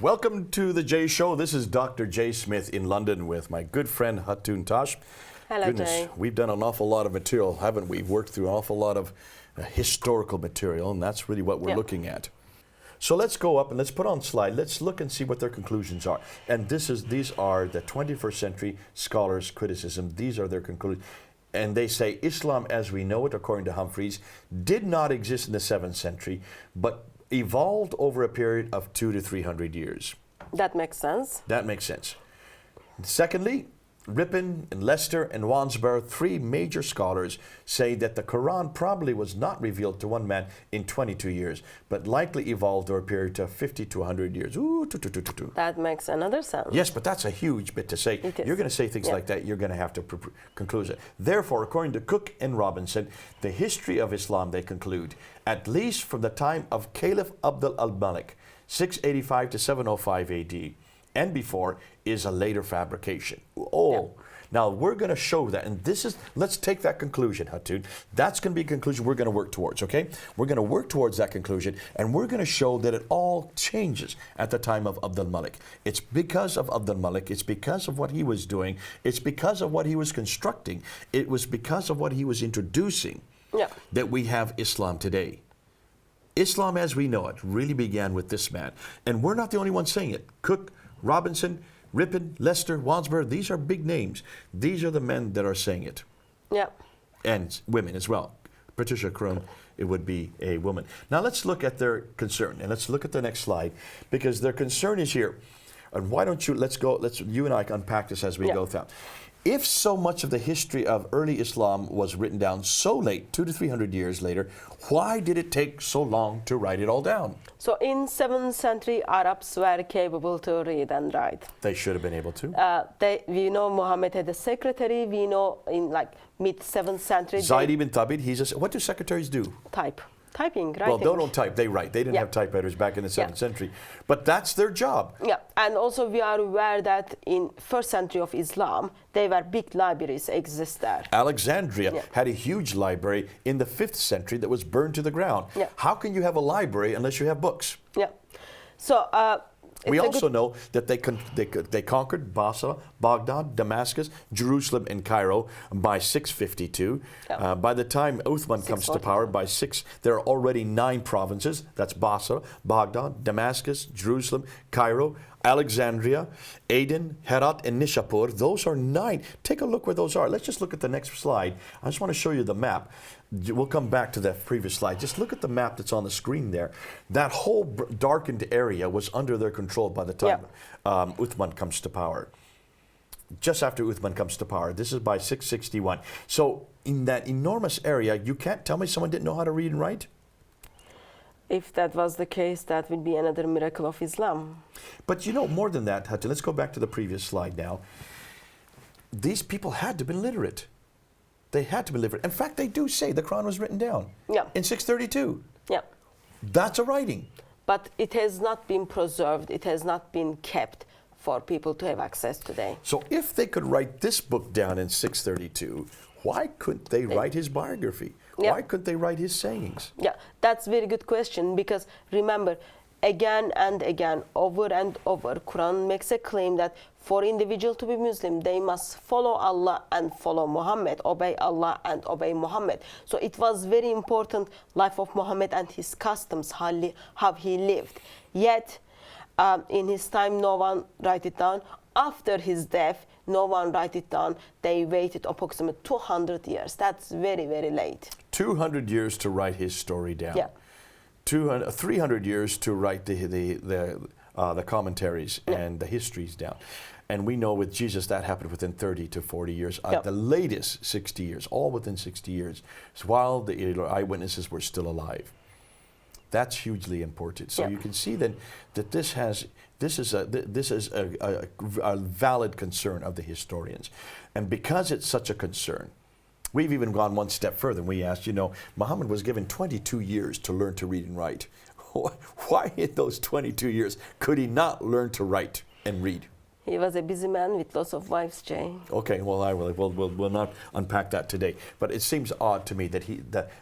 Welcome to the Jay Show. This is Dr. Jay Smith in London with my good friend Hatun Tash. Hello, Jay. We've done an awful lot of material, haven't we? We've worked through an awful lot of historical material, and that's really what we're looking at. So let's go up and let's put on slide. Let's look and see what their conclusions are. And these are the 21st century scholars' criticism. These are their conclusions. And they say Islam as we know it, according to Humphreys, did not exist in the 7th century, but evolved over a period of 200 to 300 years. That makes sense. That makes sense. Secondly, Ripon and Leicester and Wandsworth, three major scholars, say that the Quran probably was not revealed to one man in 22 years, but likely evolved over a period of 50 to 100 years. Ooh, That makes another sense. Yes, but that's a huge bit to say. You're going to say things like that, you're going to have to conclude it. Therefore, according to Cook and Robinson, the history of Islam, they conclude, at least from the time of Caliph Abdul al-Malik, 685 to 705 AD, and before, is a later fabrication. Now we're going to show that, and let's take that conclusion, Hatun. That's going to be a conclusion we're going to work towards, okay? We're going to work towards that conclusion, and we're going to show that it all changes at the time of Abdul Malik. It's because of Abdul Malik, it's because of what he was doing, it's because of what he was constructing, it was because of what he was introducing that we have Islam today. Islam as we know it really began with this man, and we're not the only ones saying it. Cook, Robinson, Ripon, Leicester, Wandsworth, these are big names. These are the men that are saying it. Yeah. And women as well. Patricia Crone, it would be a woman. Now let's look at their concern, and let's look at the next slide, because their concern is here. And why don't you, you and I unpack this as we go through. If so much of the history of early Islam was written down so late, 200 to 300 years later, why did it take so long to write it all down? So in 7th century, Arabs were capable to read and write. They should have been able to. We know Muhammad had a secretary. We know in like mid-7th century. Zayd ibn Thabit, what do secretaries do? Typing, writing. Well, they don't type, they write. They didn't have typewriters back in the 7th century. But that's their job. Yeah, and also we are aware that in 1st century of Islam, there were big libraries exist there. Alexandria had a huge library in the 5th century that was burned to the ground. How can you have a library unless you have books? Yeah. So we also know that they conquered Basra, Baghdad, Damascus, Jerusalem, and Cairo by 652. By the time Uthman comes to power, by there are already 9 provinces. That's Basra, Baghdad, Damascus, Jerusalem, Cairo, Alexandria, Aden, Herat, and Nishapur. Those are 9. Take a look where those are. Let's just look at the next slide. I just want to show you the map. We'll come back to that previous slide. Just look at the map that's on the screen there. That whole darkened area was under their control by the time Uthman comes to power. Just after Uthman comes to power. This is by 661. So in that enormous area, you can't tell me someone didn't know how to read and write? If that was the case, that would be another miracle of Islam. But you know, more than that, Hatun, let's go back to the previous slide now. These people had to be literate. They had to be literate. In fact, they do say the Quran was written down in 632. Yeah. That's a writing. But it has not been preserved. It has not been kept for people to have access today. So if they could write this book down in 632, why couldn't they write his biography? Why couldn't they write his sayings? Yeah, that's a very good question, because remember, again and again, over and over, Quran makes a claim that for individual to be Muslim, they must follow Allah and follow Muhammad, obey Allah and obey Muhammad. So it was very important, life of Muhammad and his customs, how he lived. Yet, in his time, no one write it down. After his death, no one write it down. They waited approximately 200 years. That's very, very late. 200 years to write his story down. Yeah. 300 years to write the commentaries and the histories down. And we know with Jesus that happened within 30 to 40 years. At the latest, 60 years, all within 60 years, while the eyewitnesses were still alive. That's hugely important. So you can see then that this is a valid concern of the historians. And because it's such a concern, we've even gone one step further, and we asked, Muhammad was given 22 years to learn to read and write. Why in those 22 years could he not learn to write and read? He was a busy man with lots of wives, Jay. Okay, well, we'll not unpack that today. But it seems odd to me that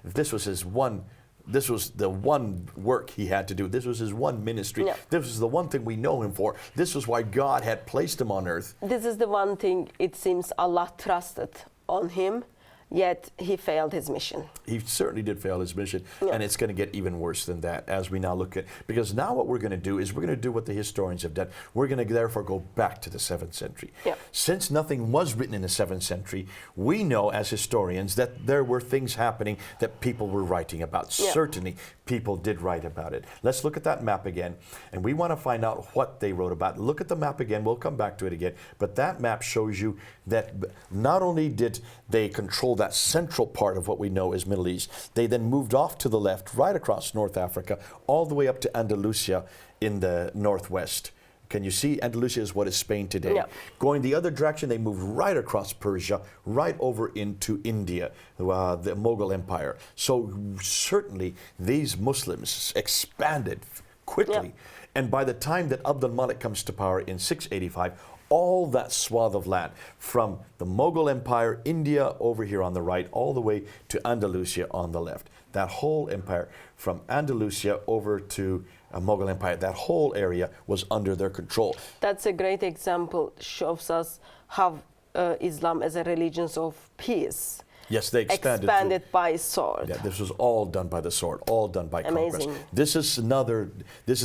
if this was his one This was the one work he had to do. This was his one ministry. Yeah. This was the one thing we know him for. This was why God had placed him on earth. This is the one thing it seems Allah trusted on him, yet he failed his mission. He certainly did fail his mission, Yeah. and it's going to get even worse than that as we now look at, because now what we're going to do is we're going to do what the historians have done. We're going to therefore go back to the 7th century. Yeah. Since nothing was written in the 7th century, we know as historians that there were things happening that people were writing about. Yeah. Certainly, people did write about it. Let's look at that map again, and we want to find out what they wrote about. Look at the map again. We'll come back to it again. But that map shows you that not only did they control that central part of what we know as Middle East, they then moved off to the left, right across North Africa, all the way up to Andalusia in the northwest. Can you see? Andalusia is what is Spain today. Yeah. Going the other direction, they moved right across Persia, right over into India, the Mughal Empire. So certainly these Muslims expanded quickly. Yeah. And by the time that Abd al-Malik comes to power in 685, all that swath of land from the Mughal Empire, India over here on the right, all the way to Andalusia on the left. That whole empire from Andalusia over to Mughal Empire, that whole area was under their control. That's a great example, shows us how Islam as a religion of peace. Yes, they expanded by sword. Yeah, this was all done by the sword, all done by conquest. Amazing. This is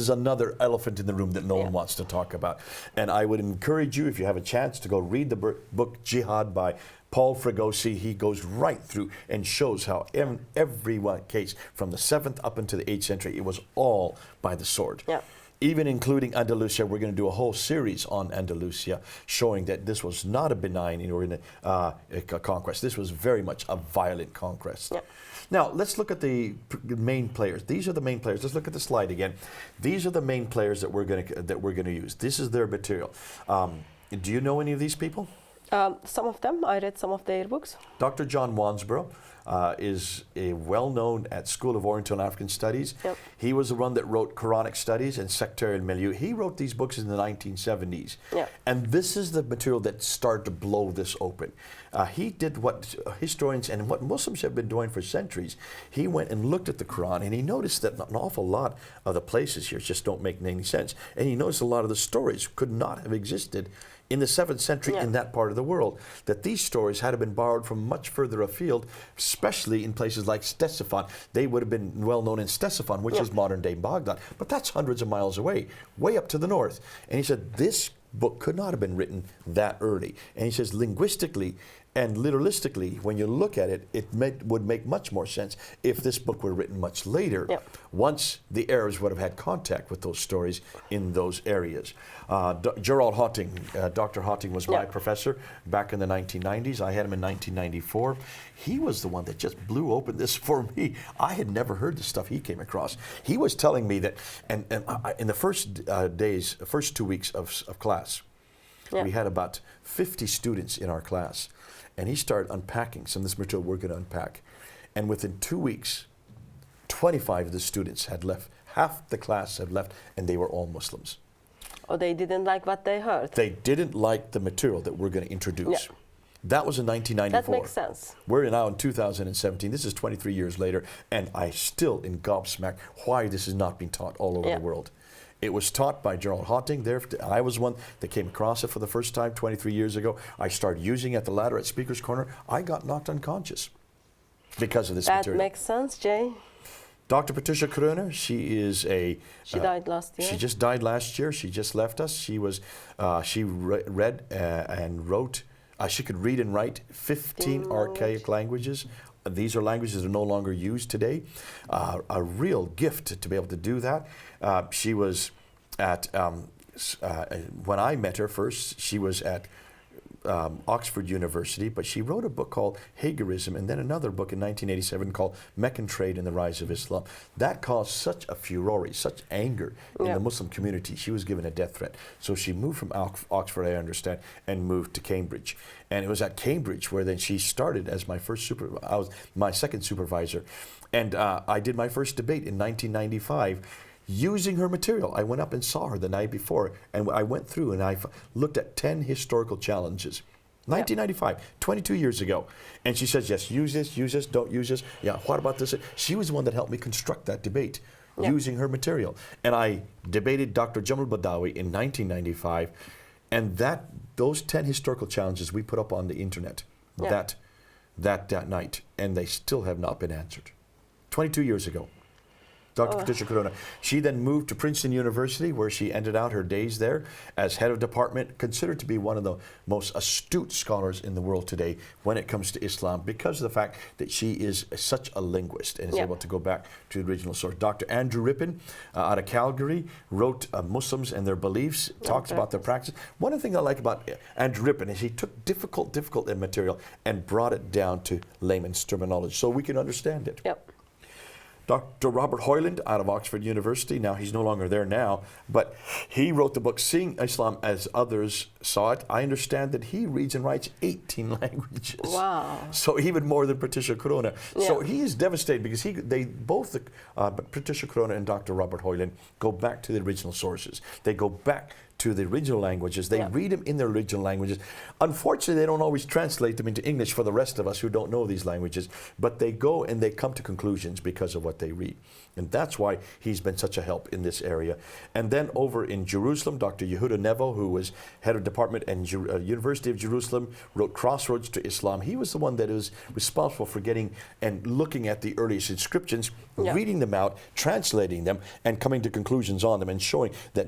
another elephant in the room that no one wants to talk about. And I would encourage you, if you have a chance, to go read the book Jihad by Paul Fregosi. He goes right through and shows how every one case from the 7th up into the 8th century, it was all by the sword. Yeah. Even including Andalusia. We're going to do a whole series on Andalusia, showing that this was not a benign conquest. This was very much a violent conquest. Yeah. Now, let's look at the main players. These are the main players. Let's look at the slide again. These are the main players that we're going to use. This is their material. Do you know any of these people? Some of them, I read some of their books. Dr. John Wansborough is a well-known at School of Oriental and African Studies. Yep. He was the one that wrote Quranic Studies and Sectarian Milieu. He wrote these books in the 1970s. Yep. And this is the material that started to blow this open. He did what historians and what Muslims have been doing for centuries. He went and looked at the Quran, and he noticed that an awful lot of the places here just don't make any sense. And he noticed a lot of the stories could not have existed in the 7th century in that part of the world, that these stories had been borrowed from much further afield, especially in places like Ctesiphon. They would have been well known in Ctesiphon, which is modern day Baghdad, but that's hundreds of miles away, way up to the north. And he said, this book could not have been written that early. And he says, linguistically and literalistically, when you look at it, would make much more sense if this book were written much later, once the Arabs would have had contact with those stories in those areas. Gerald Hatun, Dr. Hatun was my professor back in the 1990s. I had him in 1994. He was the one that just blew open this for me. I had never heard the stuff he came across. He was telling me that, and in the first first 2 weeks of class, we had about 50 students in our class. And he started unpacking some of this material we're going to unpack. And within 2 weeks, 25 of the students had left. Half the class had left, and they were all Muslims. Or they didn't like what they heard. They didn't like the material that we're going to introduce. Yeah. That was in 1994. That makes sense. We're now in 2017. This is 23 years later, and I still am gobsmacked why this is not being taught all over the world. It was taught by Gerald Hatun. I was one that came across it for the first time 23 years ago. I started using it at the ladder at Speaker's Corner. I got knocked unconscious because of this material. That makes sense, Jay. Dr. Patricia Kroner, she is a... She died last year. She just died last year. She just left us. She was, she read and wrote, she could read and write 15 archaic languages. These are languages that are no longer used today. A real gift to be able to do that. She was at, when I met her first, she was at Oxford University, but she wrote a book called Hagerism and then another book in 1987 called Meccan Trade and the Rise of Islam. That caused such a furore, such anger in the Muslim community. She was given a death threat. So she moved from Oxford, I understand, and moved to Cambridge. And it was at Cambridge where then she started as my first I was my second supervisor. And I did my first debate in 1995 using her material. I went up and saw her the night before, and I went through and I looked at 10 historical challenges. 1995, 22 years ago. And she says, yes, use this, don't use this. Yeah, what about this? She was the one that helped me construct that debate using her material. And I debated Dr. Jamal Badawi in 1995. And those 10 historical challenges we put up on the internet that night. And they still have not been answered. 22 years ago. Dr. Patricia Corona. She then moved to Princeton University, where she ended out her days there as head of department, considered to be one of the most astute scholars in the world today when it comes to Islam, because of the fact that she is such a linguist and is able to go back to the original source. Dr. Andrew Rippin out of Calgary wrote Muslims and Their Beliefs, talks about their practice. One of the things I like about Andrew Rippin is he took difficult material and brought it down to layman's terminology so we can understand it. Yep. Dr. Robert Holland out of Oxford University, now he's no longer there now, but he wrote the book Seeing Islam as Others Saw It. I understand that he reads and writes 18 languages. Wow. So even more than Patricia Corona. Yeah. So he is devastated because both Patricia Corona and Dr. Robert Holland go back to the original sources. They go back to the original languages. They read them in their original languages. Unfortunately, they don't always translate them into English for the rest of us who don't know these languages, but they go and they come to conclusions because of what they read. And that's why he's been such a help in this area. And then over in Jerusalem, Dr. Yehuda Nevo, who was head of department at University of Jerusalem, wrote Crossroads to Islam. He was the one that was responsible for getting and looking at the earliest inscriptions, reading them out, translating them, and coming to conclusions on them, and showing that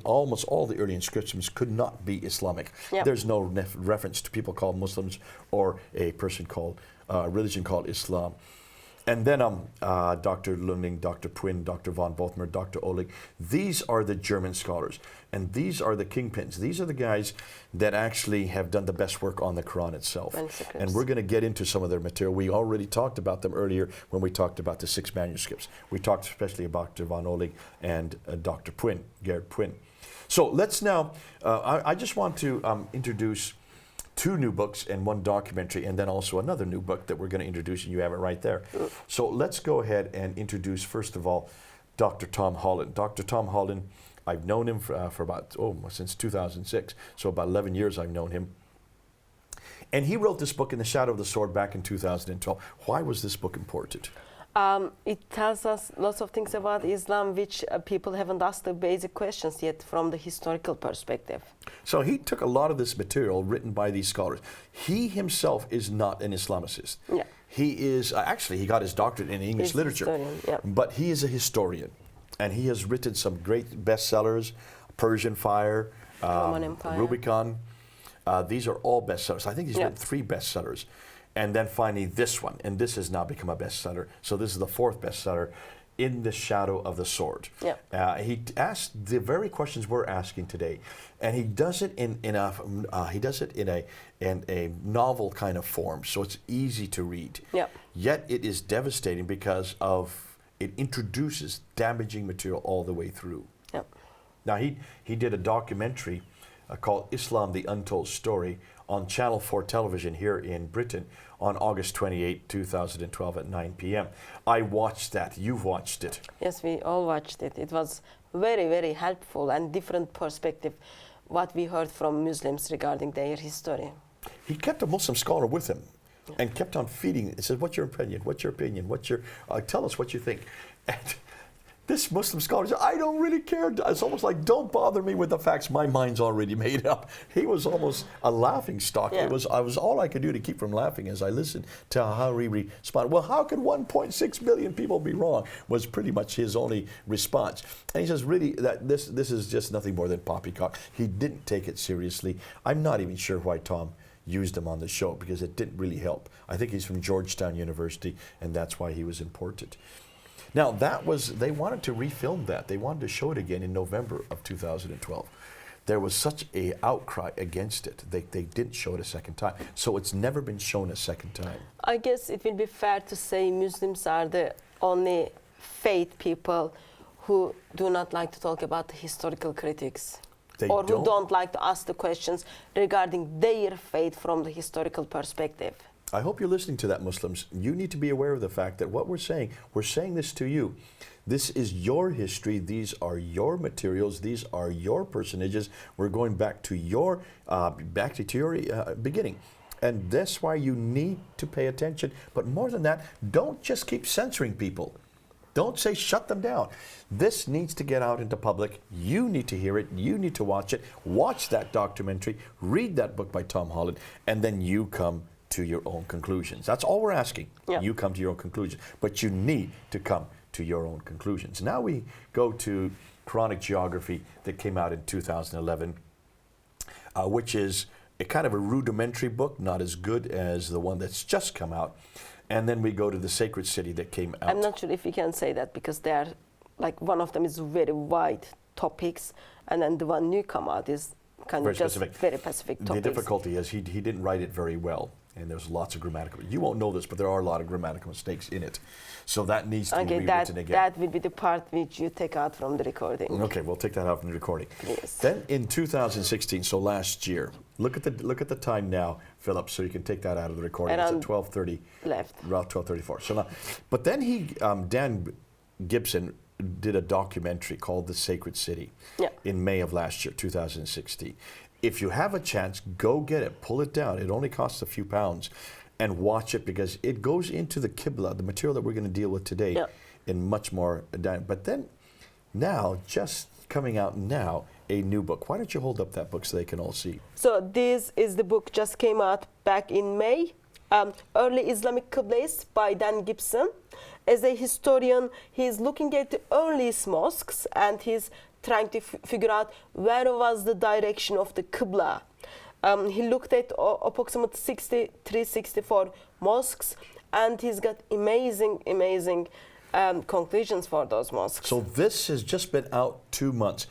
almost all the early inscriptions could not be Islamic. There's no reference to people called Muslims or a person called religion called Islam. And then Dr. Lunding, Dr. Puyn, Dr. von Bothmer, Dr. Oleg, these are the German scholars. And these are the kingpins. These are the guys that actually have done the best work on the Quran itself. And we're going to get into some of their material. We already talked about them earlier when we talked about the 6 manuscripts. We talked especially about Dr. von Oleg and Dr. Puyn, Gerrit Puyn. So let's now, I just want to introduce 2 new books and 1 documentary, and then also another new book that we're going to introduce, and you have it right there. So let's go ahead and introduce, first of all, Dr. Tom Holland. Dr. Tom Holland, I've known him for about, since 2006, so about 11 years I've known him. And he wrote this book, In the Shadow of the Sword, back in 2012. Why was this book important? It tells us lots of things about Islam which people haven't asked the basic questions yet from the historical perspective. So he took a lot of this material written by these scholars. He himself is not an Islamicist. Yeah. He is, actually he got his doctorate in English literature, but he is a historian. And he has written some great bestsellers, Persian Fire, Rubicon. These are all bestsellers. I think he's written 3 bestsellers. And then finally this one, and this has now become a bestseller. So this is the 4th bestseller, In the Shadow of the Sword. He asked the very questions we're asking today, and he does it in a novel kind of form, so it's easy to read. Yet it is devastating because it introduces damaging material all the way through. Now he did a documentary called Islam: The Untold Story on Channel 4 television here in Britain on August 28, 2012 at 9 p.m. I watched that. You've watched it. Yes, we all watched it. It was very, very helpful and different perspective what we heard from Muslims regarding their history. He kept a Muslim scholar with him and kept on feeding. He said, what's your opinion? What's your opinion? Tell us what you think. And this Muslim scholar said, I don't really care. It's almost like, don't bother me with the facts. My mind's already made up. He was almost a laughing stock. It was all I could do to keep from laughing as I listened to how he responded. Well, how could 1.6 billion people be wrong? Was pretty much his only response. And he says, really, that this is just nothing more than poppycock. He didn't take it seriously. I'm not even sure why Tom used him on the show, because it didn't really help. I think he's from Georgetown University, and that's why he was important. Now, they wanted to refilm that. They wanted to show it again in November of 2012. There was such an outcry against it. They didn't show it a second time. So it's never been shown a second time. I guess it will be fair to say Muslims are the only faith people who do not like to talk about the historical critics. Who don't like to ask the questions regarding their faith from the historical perspective. I hope you're listening to that, Muslims. You need to be aware of the fact that what we're saying this to you. This is your history. These are your materials. These are your personages. We're going back to your beginning. And that's why you need to pay attention. But more than that, don't just keep censoring people. Don't say shut them down. This needs to get out into public. You need to hear it. You need to watch it. Watch that documentary. Read that book by Tom Holland. And then you come to your own conclusions. That's all we're asking. Yeah. You come to your own conclusions. But you need to come to your own conclusions. Now we go to Quranic Geography that came out in 2011, which is a kind of a rudimentary book, not as good as the one that's just come out. And then we go to the Sacred City that came out. I'm not sure if we can say that because they are, like, one of them is very wide topics, and then the one new come out is kind of just very specific topics. The difficulty is he didn't write it very well, and there's lots of grammatical. You won't know this, but there are a lot of grammatical mistakes in it. So that needs to be rewritten again. That will be the part which you take out from the recording. Okay, we'll take that out from the recording. Yes. Then in 2016, so last year, look at the time now, Philip, so you can take that out of the recording. It's at 12:30 left. Around 12:34. So now, but then Dan Gibson did a documentary called The Sacred City in May of last year, 2016. If you have a chance, go get it, pull it down. It only costs a few pounds. And watch it because it goes into the Qibla, the material that we're going to deal with today, in much more. But then now, just coming out now, a new book. Why don't you hold up that book so they can all see? So this is the book just came out back in May. Early Islamic Qiblas by Dan Gibson. As a historian, he's looking at the earliest mosques and he's trying to figure out where was the direction of the Qibla. He looked at approximately 63, 64 mosques, and he's got amazing conclusions for those mosques. So this has just been out 2 months.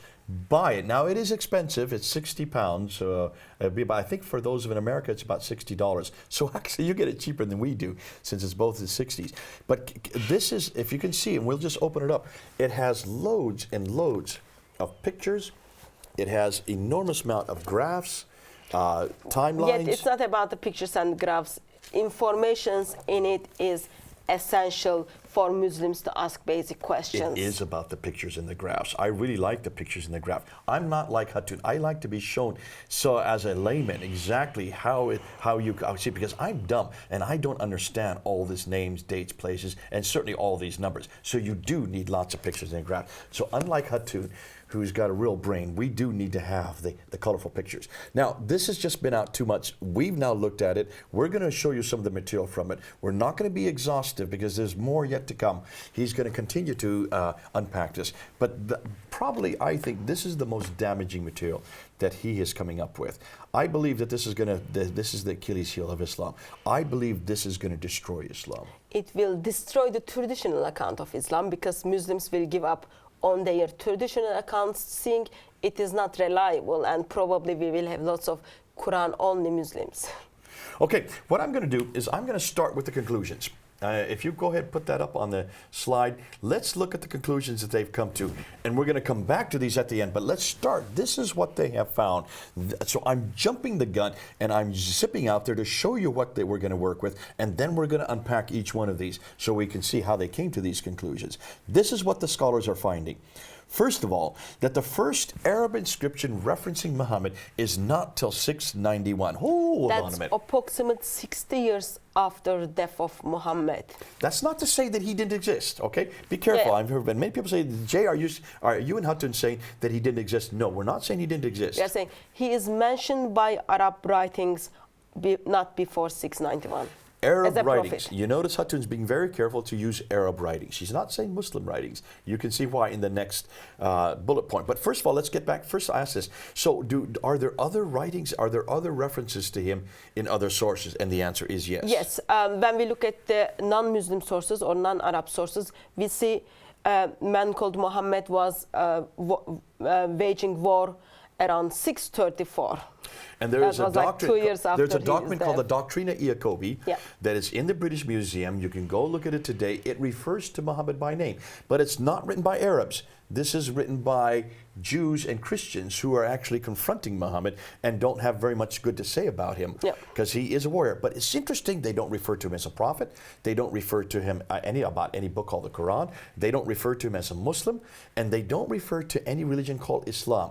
Buy it. Now, it is expensive. It's £60. I think for those in America, it's about $60. So actually, you get it cheaper than we do, since it's both in the 60s. But this is, if you can see, and we'll just open it up, it has loads and loads of pictures. It has enormous amount of graphs. Timelines. Yet it's not about the pictures and graphs. Informations in it is essential for Muslims to ask basic questions. It is about the pictures and the graphs. I really like the pictures and the graph. I'm not like Hatun. I like to be shown, so as a layman, exactly how you see, because I'm dumb and I don't understand all these names, dates, places, and certainly all these numbers. So you do need lots of pictures and graphs. So unlike Hatun, who's got a real brain, we do need to have the colorful pictures. Now, this has just been out 2 months. We've now looked at it. We're going to show you some of the material from it. We're not going to be exhaustive because there's more yet to come. He's going to continue to unpack this. But probably, I think, this is the most damaging material that he is coming up with. I believe that this is the Achilles heel of Islam. I believe this is going to destroy Islam. It will destroy the traditional account of Islam because Muslims will give up on their traditional accounts, seeing it is not reliable, and probably we will have lots of Quran-only Muslims. Okay, what I'm going to do is I'm going to start with the conclusions. If you go ahead and put that up on the slide, let's look at the conclusions that they've come to. And we're going to come back to these at the end, but let's start. This is what they have found. So I'm jumping the gun and I'm zipping out there to show you what we're going to work with, and then we're going to unpack each one of these so we can see how they came to these conclusions. This is what the scholars are finding. First of all, that the first Arab inscription referencing Muhammad is not till 691. Hold on a minute. That's approximately 60 years after the death of Muhammad. That's not to say that he didn't exist, okay? Be careful. I've heard many people say, Jay, are you and Hatun saying that he didn't exist? No, we're not saying he didn't exist. We are saying he is mentioned by Arab writings not before 691. Arab writings. You notice Hatun's being very careful to use Arab writings. She's not saying Muslim writings. You can see why in the next bullet point. But first of all, let's get back. First, I ask this. So are there other writings? Are there other references to him in other sources? And the answer is yes. Yes. When we look at the non-Muslim sources or non-Arab sources, we see a man called Muhammad was waging war around 634. And there is a doctrine. Like 2 years after there's a document called the Doctrina Iacobi that is in the British Museum. You can go look at it today. It refers to Muhammad by name, but it's not written by Arabs. This is written by Jews and Christians who are actually confronting Muhammad and don't have very much good to say about him because he is a warrior. But it's interesting, they don't refer to him as a prophet. They don't refer to him about any book called the Qur'an. They don't refer to him as a Muslim, and they don't refer to any religion called Islam.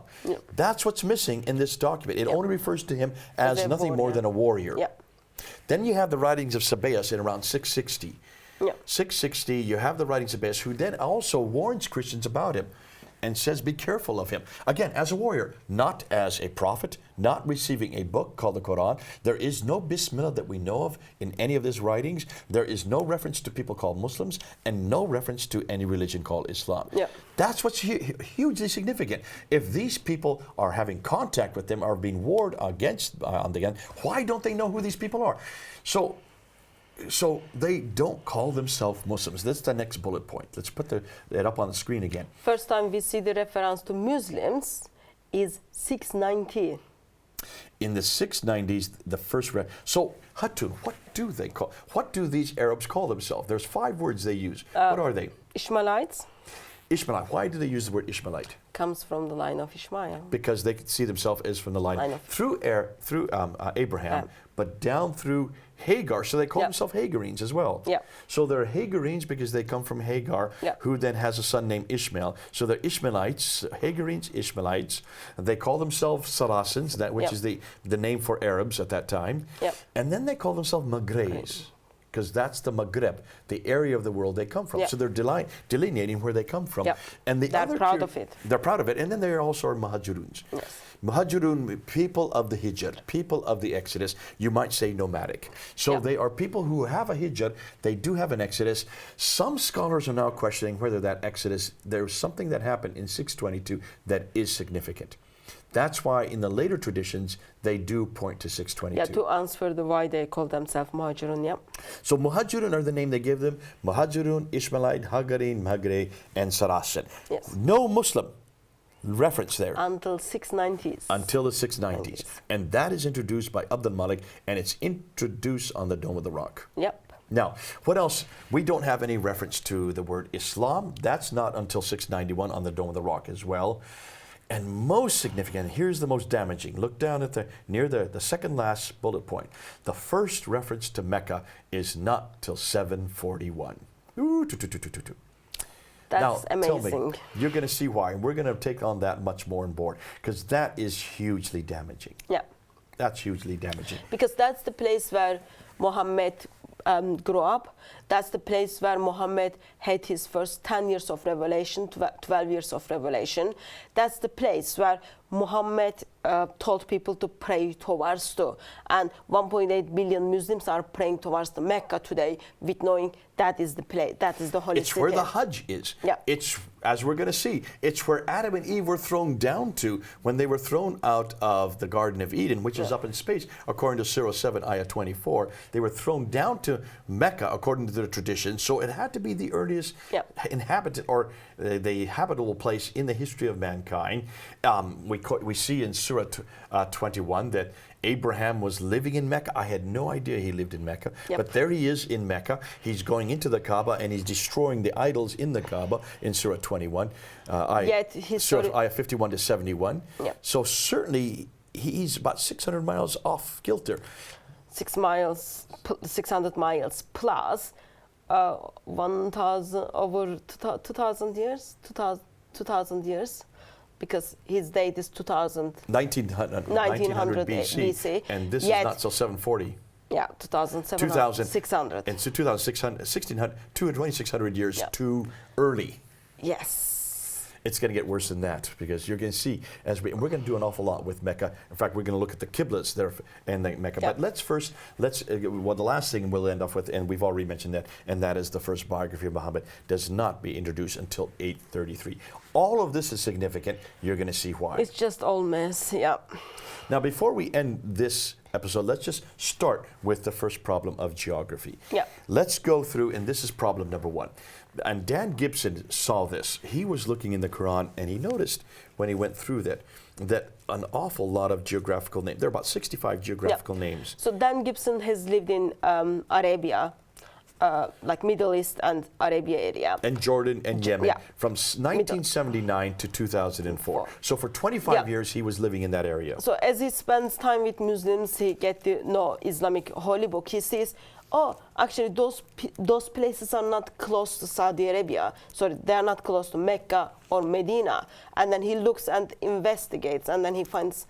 That's what's missing in this document. It only refers to him as nothing more than a warrior. Then you have the writings of Sabaeus in around 660. 660, you have the writings of Sabaeus, who then also warns Christians about him and says, be careful of him. Again, as a warrior, not as a prophet, not receiving a book called the Qur'an. There is no Bismillah that we know of in any of his writings. There is no reference to people called Muslims and no reference to any religion called Islam. That's what's hugely significant. If these people are having contact with them, are being warned against on the end, why don't they know who these people are? So they don't call themselves Muslims. That's the next bullet point. Let's put that up on the screen again. First time we see the reference to Muslims is 690. In the 690s, the first so Hatun, what do these Arabs call themselves? There's 5 words they use. What are they? Ishmaelites. Ishmaelite. Why do they use the word Ishmaelite? Comes from the line of Ishmael. Because they could see themselves as from the line of through Abraham, but down through Hagar. So they call themselves Hagarines as well. So they're Hagarines because they come from Hagar, who then has a son named Ishmael. So they're Ishmaelites, Hagarines, Ishmaelites. They call themselves Saracens, which is the name for Arabs at that time. And then they call themselves Maghrebs, because that's the Maghreb, the area of the world they come from. So they're delineating where they come from. And they're proud of it. They're proud of it. And then they also are Muhajiruns. Muhajirun, people of the Hijr, people of the Exodus, you might say nomadic. So they are people who have a Hijr, they do have an Exodus. Some scholars are now questioning whether that Exodus, there's something that happened in 622 that is significant. That's why in the later traditions, they do point to 622. To answer why they call themselves Muhajirun, So Muhajirun are the name they give them. Muhajirun, Ishmaelite, Hagarin, Maghreb, and Saracen. No Muslim reference there. Until 690s. Until the 690s. And that is introduced by Abd al-Malik, and it's introduced on the Dome of the Rock. Now, what else? We don't have any reference to the word Islam. That's not until 691 on the Dome of the Rock as well. And most significant, here's the most damaging. Look down at near the second last bullet point. The first reference to Mecca is not till 741. That's amazing. Tell me, you're going to see why. And we're going to take on that much more on board, because that is hugely damaging. That's hugely damaging. Because that's the place where Muhammad grew up. That's the place where Muhammad had his first 10 years of revelation, 12 years of revelation. That's the place where Muhammad told people to pray towards to. And 1.8 billion Muslims are praying towards the Mecca today, with knowing that is the place, that is the holy city. It's where the Hajj is. It's, as we're going to see, it's where Adam and Eve were thrown down to when they were thrown out of the Garden of Eden, which is up in space. According to Surah 7, Ayah 24, they were thrown down to Mecca, according to the tradition. So it had to be the earliest inhabited or the habitable place in the history of mankind. We see in Surah 21 that Abraham was living in Mecca. I had no idea he lived in Mecca, but there he is in Mecca. He's going into the Kaaba and he's destroying the idols in the Kaaba in Surah 21, Surah Ayah 51 to 71. So certainly he's about 600 miles off kilter. 600 miles plus 1,000 over 2,000 years, 2,000 years. Because his date is 1900 BC, and this is not till 740. 2,600. And so 2,600 years too early. It's going to get worse than that, because you're going to see, and we're going to do an awful lot with Mecca. In fact, we're going to look at the Qiblas there and the Mecca. But the last thing we'll end off with, and we've already mentioned that, and that is the first biography of Muhammad does not be introduced until 833. All of this is significant. You're going to see why. It's just all mess, Now, before we end this episode, let's just start with the first problem of geography. Let's go through, and this is problem number 1. And Dan Gibson saw this. He was looking in the Quran, and he noticed when he went through that an awful lot of geographical names. There are about 65 geographical names. So Dan Gibson has lived in Arabia like Middle East and Arabia area. And Jordan and Yemen Yeah. from 1979 to 2004. So for 25 Yeah. years he was living in that area. So as he spends time with Muslims, he get to know Islamic holy book. He sees, oh, actually those places are not close to Saudi Arabia. So they are not close to Mecca or Medina. And then he looks and investigates, and then he finds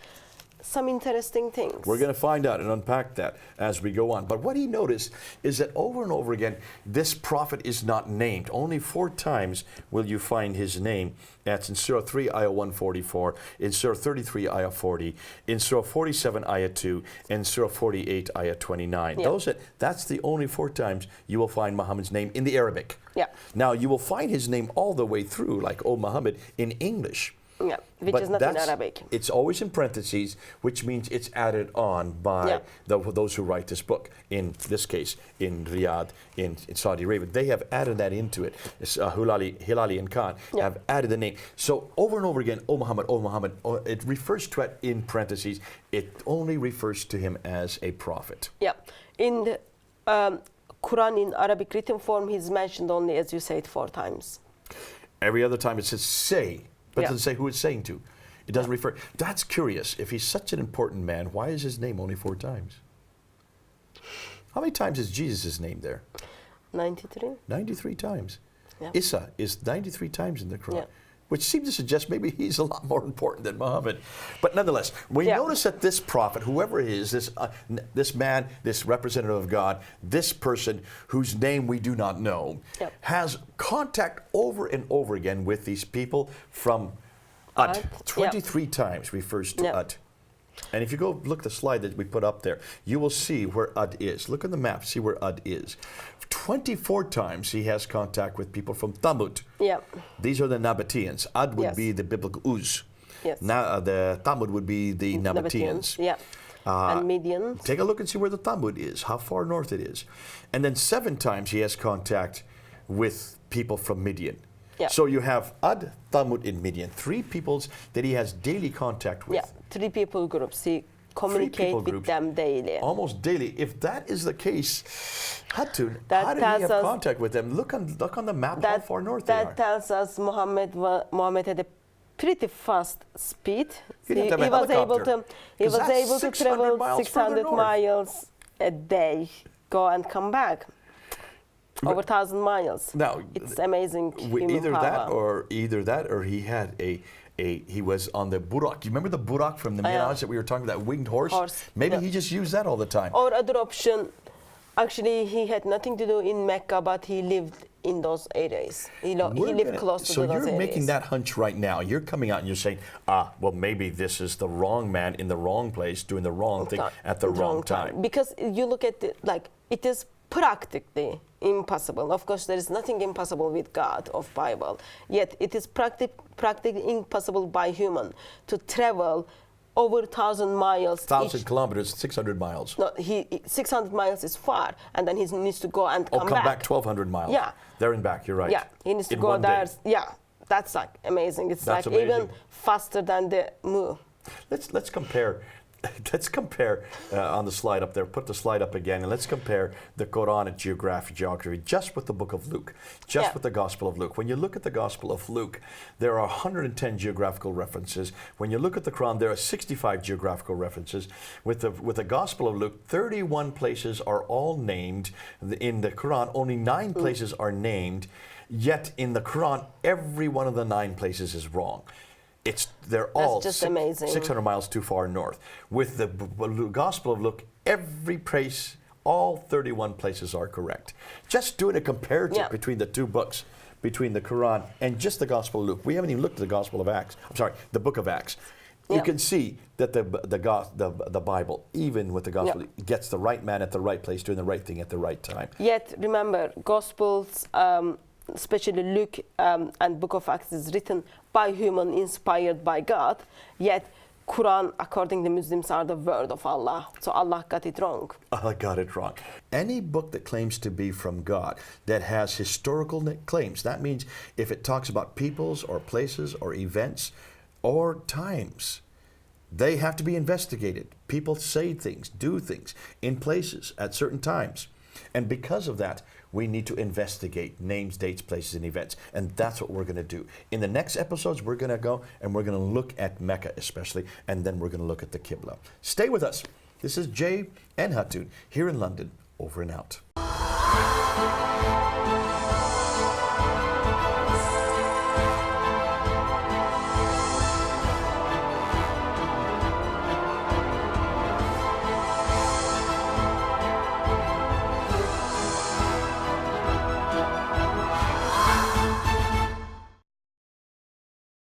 some interesting things. We're going to find out and unpack that as we go on. But what he noticed is that over and over again, this prophet is not named. Only 4 times will you find his name. That's in Surah 3, Ayah 144, in Surah 33, Ayah 40, in Surah 47, Ayah 2, and Surah 48, Ayah 29. Yeah. That's the only 4 times you will find Muhammad's name in the Arabic. Yeah. Now, you will find his name all the way through, like, O Muhammad, in English. Yeah, which But is not in Arabic. It's always in parentheses, which means it's added on by those who write this book. In this case, in Riyadh, in Saudi Arabia, they have added that into it. It's, Hilali and Khan have added the name. So over and over again, O Muhammad, it refers to it in parentheses. It only refers to him as a prophet. Yeah, in the Quran in Arabic written form, he's mentioned only, as you said, 4 times. Every other time it says say. But it Yeah. doesn't say who it's saying to. It doesn't refer. That's curious. If he's such an important man, why is his name only 4 times? How many times is Jesus' name there? 93. 93 times. Yeah. Isa is 93 times in the Quran, Yeah. which seems to suggest maybe he's a lot more important than Muhammad. But nonetheless, we notice that this prophet, whoever it is, this man, this representative of God, this person whose name we do not know, has contact over and over again with these people from Ud. 23 times refers to Ud. And if you go look at the slide that we put up there, you will see where Ud is. Look on the map, see where Ud is. 24 times he has contact with people from Thamud. Yeah. These are the Nabateans. Ud would be the biblical Uz. Yes. Now the Thamud would be the Nabateans. Yeah. And Midian. Take a look and see where the Thamud is, how far north it is. And then 7 times he has contact with people from Midian. Yeah. So you have Ud, Thamud, and Midian, 3 peoples that he has daily contact with. Yeah, 3 people groups. He communicate with them daily. Almost daily. If that is the case, Hatun, That how did he have tells us- contact with them? Look on the map how far north they are. That tells us Muhammad had a pretty fast speed. He'd have to have a He was able helicopter, to 'cause that's travel 600 miles 600 further north. miles a day, go and come back. Over 1,000 miles. Now, it's amazing. Human either power. that or he had he was on the burak. You remember the burak from the Miraj that we were talking about, that winged horse? Maybe he just used that all the time. Or other option, actually he had nothing to do in Mecca, but he lived in those areas. He lived close to those areas. So you're making that hunch right now. You're coming out and you're saying, well, maybe this is the wrong man in the wrong place, doing the wrong thing at the wrong time. Because you look at it, like, it is practically impossible. Of course, there is nothing impossible with God of Bible. Yet it is practically impossible by human to travel over 1,000 miles. 1,000 kilometers, 600 miles. No, 600 miles is far, and then he needs to go and come back. Come back 1,200 miles. Yeah. There and back, you're right. Yeah, he needs to In go one there. day. Yeah, that's like amazing. It's That's like amazing. even faster than the moon. Let's compare. Let's compare on the slide up there. Put the slide up again, and let's compare the Qur'an and geography just with the book of Luke, just with the Gospel of Luke. When you look at the Gospel of Luke, there are 110 geographical references. When you look at the Quran, there are 65 geographical references. With the Gospel of Luke, 31 places are all named. In the Quran, only 9 places are named. Yet in the Quran, every one of the 9 places is wrong. They're all just amazing. 600 miles too far north. With the Gospel of Luke, every place, all 31 places are correct. Just doing a comparative between the 2 books, between the Quran and just the Gospel of Luke. We haven't even looked at the Gospel of Acts. I'm sorry, the book of Acts. You can see that the Bible, even with the Gospel, gets the right man at the right place, doing the right thing at the right time. Yet, remember, Gospels, especially Luke and Book of Acts, is written by human, inspired by God. Yet, Quran, according to Muslims, are the word of Allah. So Allah got it wrong. Allah got it wrong. Any book that claims to be from God, that has historical claims, that means if it talks about peoples or places or events or times, they have to be investigated. People say things, do things in places at certain times. And because of that, we need to investigate names, dates, places, and events. And that's what we're going to do. In the next episodes, we're going to go and we're going to look at Mecca especially, and then we're going to look at the Qibla. Stay with us. This is Jay and Hatun here in London. Over and out.